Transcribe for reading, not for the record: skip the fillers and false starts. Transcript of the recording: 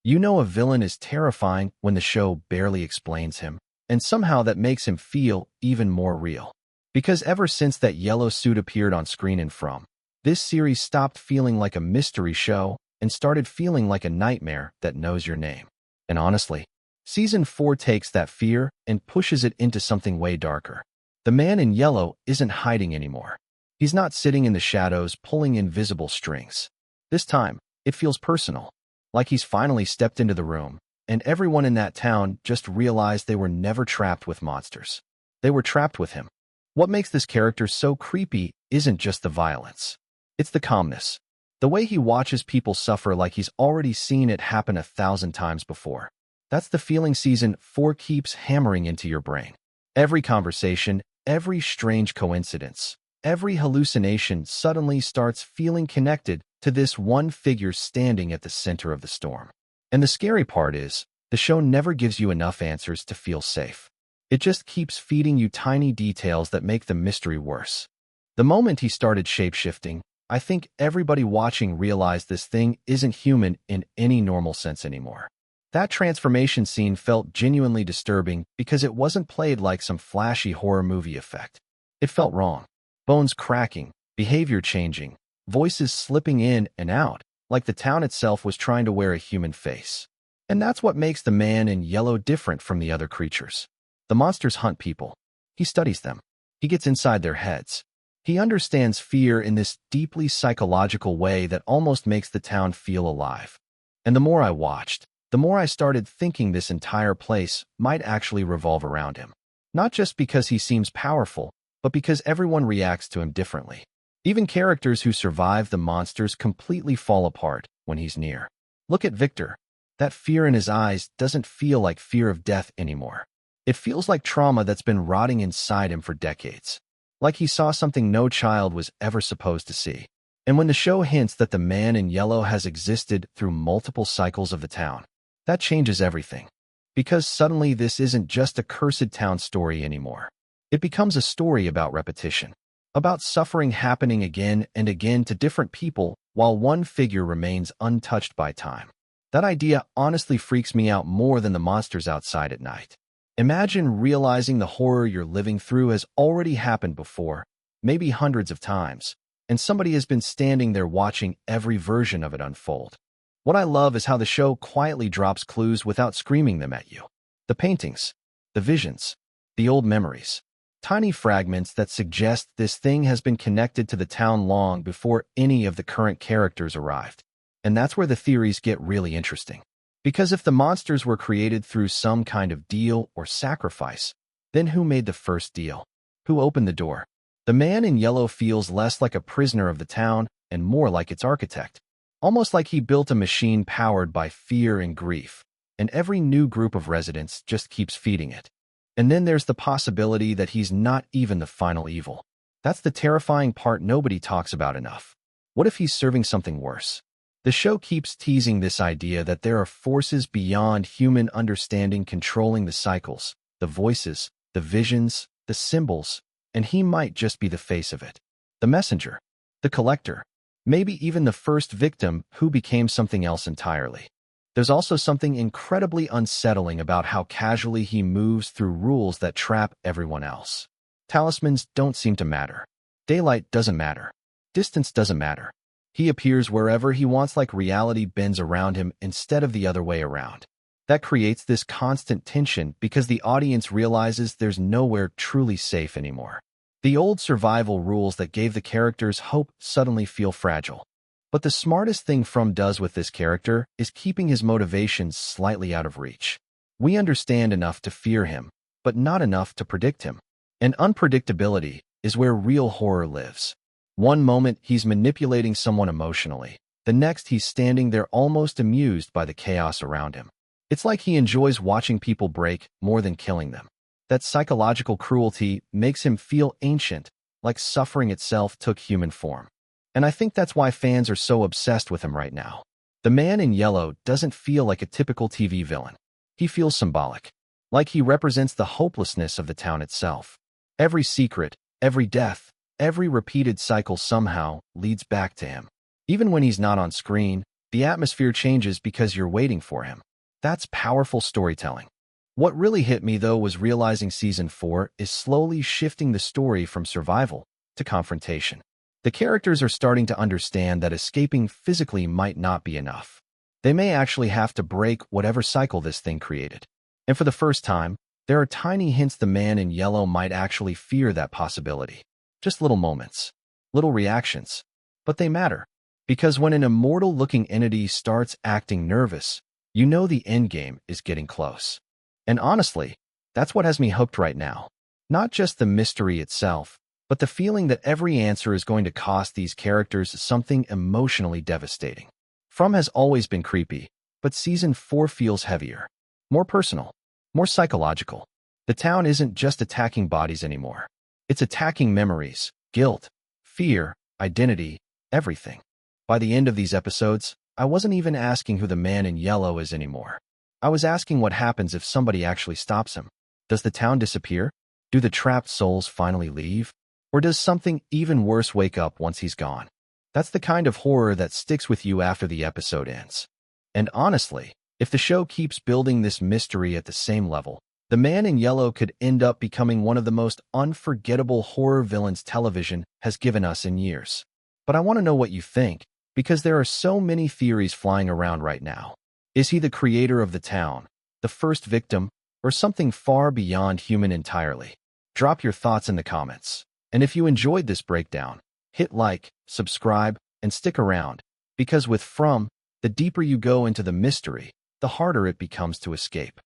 You know a villain is terrifying when the show barely explains him, and somehow that makes him feel even more real. Because ever since that yellow suit appeared on screen in From, this series stopped feeling like a mystery show and started feeling like a nightmare that knows your name. And honestly, Season 4 takes that fear and pushes it into something way darker. The man in yellow isn't hiding anymore. He's not sitting in the shadows pulling invisible strings. This time, it feels personal, like he's finally stepped into the room, and everyone in that town just realized they were never trapped with monsters. They were trapped with him. What makes this character so creepy isn't just the violence. It's the calmness. The way he watches people suffer like he's already seen it happen 1,000 times before. That's the feeling Season 4 keeps hammering into your brain. Every conversation, every strange coincidence, every hallucination suddenly starts feeling connected to this one figure standing at the center of the storm. And the scary part is, the show never gives you enough answers to feel safe. It just keeps feeding you tiny details that make the mystery worse. The moment he started shapeshifting, I think everybody watching realized this thing isn't human in any normal sense anymore. That transformation scene felt genuinely disturbing because it wasn't played like some flashy horror movie effect. It felt wrong. Bones cracking, behavior changing, voices slipping in and out, like the town itself was trying to wear a human face. And that's what makes the man in yellow different from the other creatures. The monsters hunt people. He studies them. He gets inside their heads. He understands fear in this deeply psychological way that almost makes the town feel alive. And the more I watched, the more I started thinking this entire place might actually revolve around him. Not just because he seems powerful, but because everyone reacts to him differently. Even characters who survive the monsters completely fall apart when he's near. Look at Victor. That fear in his eyes doesn't feel like fear of death anymore. It feels like trauma that's been rotting inside him for decades. Like he saw something no child was ever supposed to see. And when the show hints that the man in yellow has existed through multiple cycles of the town, that changes everything. Because suddenly this isn't just a cursed town story anymore. It becomes a story about repetition. About suffering happening again and again to different people while one figure remains untouched by time. That idea honestly freaks me out more than the monsters outside at night. Imagine realizing the horror you're living through has already happened before, maybe hundreds of times, and somebody has been standing there watching every version of it unfold. What I love is how the show quietly drops clues without screaming them at you. The paintings, the visions, the old memories. Tiny fragments that suggest this thing has been connected to the town long before any of the current characters arrived. And that's where the theories get really interesting. Because if the monsters were created through some kind of deal or sacrifice, then who made the first deal? Who opened the door? The man in yellow feels less like a prisoner of the town and more like its architect. Almost like he built a machine powered by fear and grief, and every new group of residents just keeps feeding it. And then there's the possibility that he's not even the final evil. That's the terrifying part nobody talks about enough. What if he's serving something worse? The show keeps teasing this idea that there are forces beyond human understanding controlling the cycles, the voices, the visions, the symbols, and he might just be the face of it. The messenger, the collector, maybe even the first victim who became something else entirely. There's also something incredibly unsettling about how casually he moves through rules that trap everyone else. Talismans don't seem to matter. Daylight doesn't matter. Distance doesn't matter. He appears wherever he wants, like reality bends around him instead of the other way around. That creates this constant tension because the audience realizes there's nowhere truly safe anymore. The old survival rules that gave the characters hope suddenly feel fragile. But the smartest thing From does with this character is keeping his motivations slightly out of reach. We understand enough to fear him, but not enough to predict him. And unpredictability is where real horror lives. One moment he's manipulating someone emotionally. The next he's standing there almost amused by the chaos around him. It's like he enjoys watching people break more than killing them. That psychological cruelty makes him feel ancient, like suffering itself took human form. And I think that's why fans are so obsessed with him right now. The man in yellow doesn't feel like a typical TV villain. He feels symbolic, like he represents the hopelessness of the town itself. Every secret, every death, every repeated cycle somehow leads back to him. Even when he's not on screen, The atmosphere changes because you're waiting for him. That's powerful storytelling. What really hit me, though, was realizing Season 4 is slowly shifting the story from survival to confrontation. The characters are starting to understand that escaping physically might not be enough. They may actually have to break whatever cycle this thing created. And for the first time, there are tiny hints the man in yellow might actually fear that possibility. Just little moments, little reactions. But they matter. Because when an immortal-looking entity starts acting nervous, you know the endgame is getting close. And honestly, that's what has me hooked right now. Not just the mystery itself, but the feeling that every answer is going to cost these characters something emotionally devastating. From has always been creepy, but Season 4 feels heavier, more personal, more psychological. The town isn't just attacking bodies anymore. It's attacking memories, guilt, fear, identity, everything. By the end of these episodes, I wasn't even asking who the man in yellow is anymore. I was asking what happens if somebody actually stops him. Does the town disappear? Do the trapped souls finally leave? Or does something even worse wake up once he's gone? That's the kind of horror that sticks with you after the episode ends. And honestly, if the show keeps building this mystery at the same level, the man in yellow could end up becoming one of the most unforgettable horror villains television has given us in years. But I want to know what you think, because there are so many theories flying around right now. Is he the creator of the town, the first victim, or something far beyond human entirely? Drop your thoughts in the comments. And if you enjoyed this breakdown, hit like, subscribe, and stick around, because with From, the deeper you go into the mystery, the harder it becomes to escape.